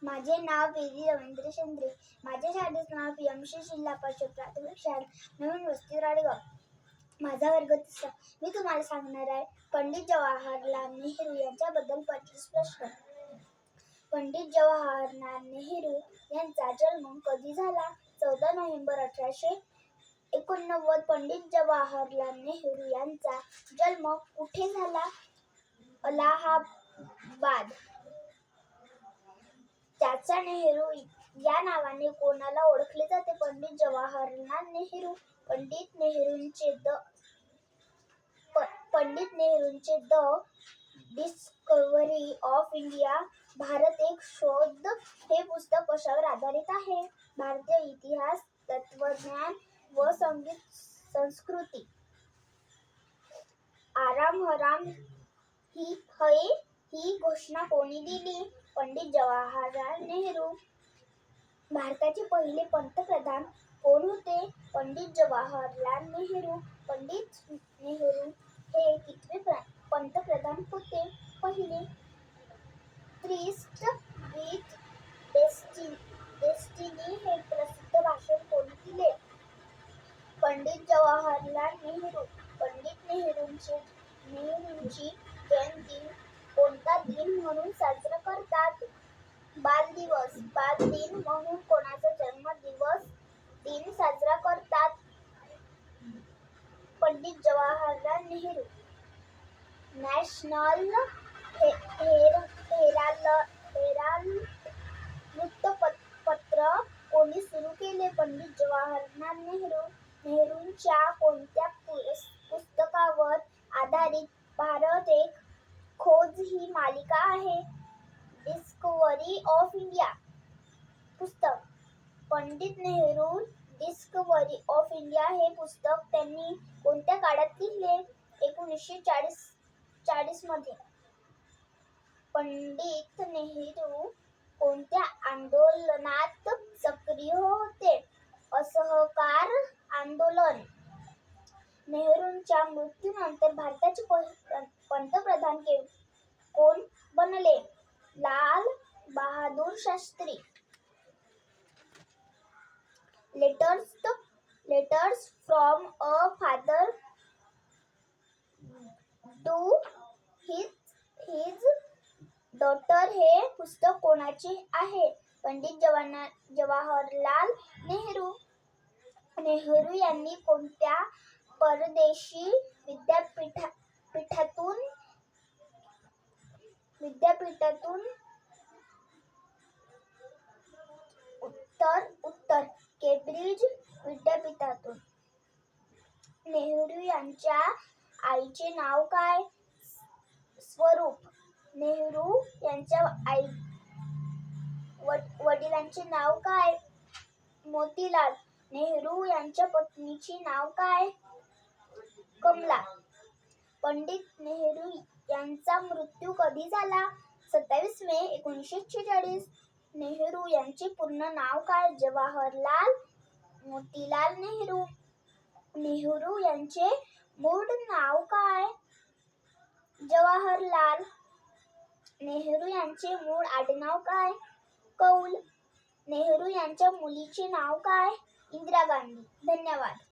माझे नाव वेदी रवींद्र शेंद्रे. माझ्या शाळेचे नाव पी.एम.श्री. जिल्हा परिषद प्राथमिक शाळा नवीन वस्ती राळेगाव. माझा वर्ग 3. मी तुम्हाला सांगणार आहे पंडित जवाहरलाल नेहरू यांच्याबद्दल 25 प्रश्न. पंडित जवाहरलाल नेहरू यांचा जन्म कधी झाला? 14 नोव्हेंबर 1889. पंडित जवाहरलाल नेहरू यांचा जन्म कुठे झाला? अलाहाबाद. चाचा नेहरू या नावाने कोणाला ओळखले जाते? पंडित जवाहरलाल नेहरू. पंडित नेहरूंचे the discovery of India, Bharat एक शोध हे पुस्तक कशावर आधारित आहे? भारतीय इतिहास, तत्वज्ञान व संस्कृती. आराम हराम ही घोषणा कोणी दिली? पंडित जवाहरलाल नेहरू. भारताचे पहिले पंतप्रधान कोण होते? पंडित जवाहरलाल नेहरू. पंडित नेहरू हे कितवे पंतप्रधान होते? पहिले. ट्रिस्ट विथ डेस्टिनी हे प्रसिद्ध भाषण कोणी दिले? पंडित जवाहरलाल नेहरू. पंडित नेहरूंची जयंती कोणता दिन म्हणून साजरा करतात? बालदिवस. बालदिन म्हणून कोणाचा जन्मदिवस दिन साजरा करतात? पंडित जवाहरलाल नेहरू. नॅशनल हेराल्ड वृत्तपत्र कोणी सुरू केले? पंडित जवाहरलाल नेहरू. नेहरूंच्या कोणत्या पुस्तकावर आधारित भारत एक खोज ही मालिका आहे? डिस्कव्हरी ऑफ इंडिया पुस्तक. Pandit Nehru discovery of India हे पुस्तक त्यांनी कोणत्या काळात लिहिले? 1940 मध्ये. पंडित नेहरू कोणत्या आंदोलनात सक्रिय होते? असहकार आंदोलन. नेहरूंच्या मृत्यूनंतर भारताचे पंतप्रधान कोण बनले? Lal Bahadur Shastri. Letters from a father to his daughter हे पुस्तक कोणाचे आहे? पंडित जवाहरलाल नेहरू. नेहरू यांनी कोणत्या परदेशी विद्यापीठातून उत्तर केंब्रिज विद्यापीठातून. नेहरू यांच्या आईचे नाव काय? स्वरूप. नेहरू यांच्या वडिलांचे नाव काय? मोतीलाल. नेहरू यांच्या पत्नीचे नाव काय? कमला. पंडित नेहरू यांचा मृत्यू कधी झाला? 27 मे 1946. नेहरू यांचे पूर्ण नाव काय? जवाहरलाल मोतीलाल नेहरू. नेहरू यांचे मूळ नाव काय? जवाहरलाल. नेहरू यांचे मूळ आडनाव काय? कौल. नेहरू यांच्या मुलीचे नाव काय? इंदिरा गांधी. धन्यवाद.